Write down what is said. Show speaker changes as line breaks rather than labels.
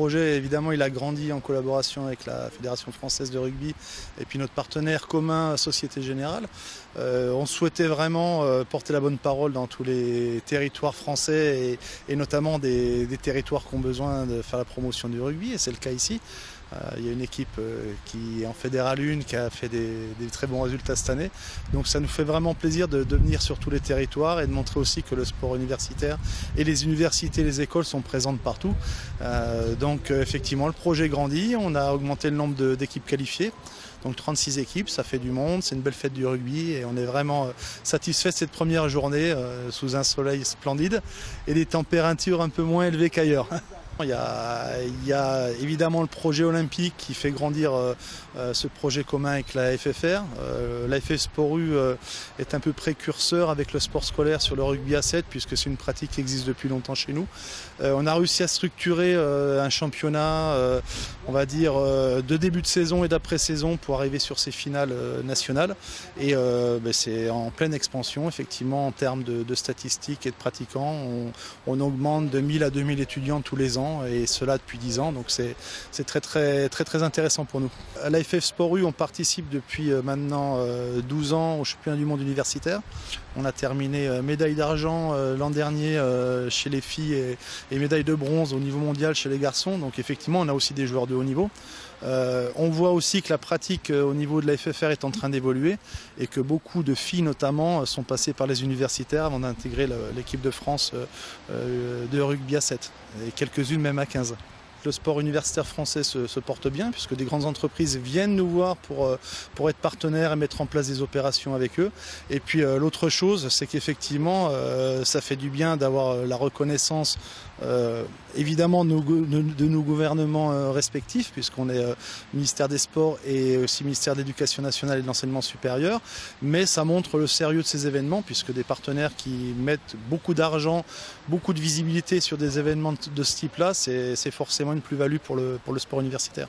projet, évidemment, il a grandi en collaboration avec la Fédération française de rugby et puis notre partenaire commun, Société Générale. On souhaitait vraiment porter la bonne parole dans tous les territoires français et notamment des territoires qui ont besoin de faire la promotion du rugby, et c'est le cas ici. Il y a une équipe qui est en Fédéral 1 qui a fait des très bons résultats cette année. Donc ça nous fait vraiment plaisir de venir sur tous les territoires et de montrer aussi que le sport universitaire et les universités, les écoles sont présentes partout. Donc effectivement le projet grandit, on a augmenté le nombre d'équipes qualifiées. Donc 36 équipes, ça fait du monde, c'est une belle fête du rugby et on est vraiment satisfait de cette première journée sous un soleil splendide et des températures un peu moins élevées qu'ailleurs. Il y a évidemment le projet olympique qui fait grandir ce projet commun avec la FFR. La FF Sport U est un peu précurseur avec le sport scolaire sur le rugby à 7 puisque c'est une pratique qui existe depuis longtemps chez nous. On a réussi à structurer un championnat, on va dire, de début de saison et d'après-saison pour arriver sur ces finales nationales. Et c'est en pleine expansion, effectivement, en termes de statistiques et de pratiquants. On augmente de 1000 à 2000 étudiants tous les ans. Et cela depuis 10 ans, donc c'est très intéressant pour nous. À la FF Sport U, on participe depuis maintenant 12 ans au championnat du monde universitaire. On a terminé médaille d'argent l'an dernier chez les filles et médaille de bronze au niveau mondial chez les garçons, donc effectivement on a aussi des joueurs de haut niveau. On voit aussi que la pratique au niveau de la FFR est en train d'évoluer et que beaucoup de filles notamment sont passées par les universitaires avant d'intégrer l'équipe de France de rugby à 7 et quelques-unes même à 15. Le sport universitaire français se porte bien puisque des grandes entreprises viennent nous voir pour être partenaires et mettre en place des opérations avec eux. Et puis l'autre chose, c'est qu'effectivement, ça fait du bien d'avoir la reconnaissance évidemment de nos gouvernements respectifs, puisqu'on est ministère des Sports et aussi ministère de l'Éducation nationale et de l'enseignement supérieur. Mais ça montre le sérieux de ces événements, puisque des partenaires qui mettent beaucoup d'argent, beaucoup de visibilité sur des événements de ce type-là, c'est forcément une plus-value pour le sport universitaire.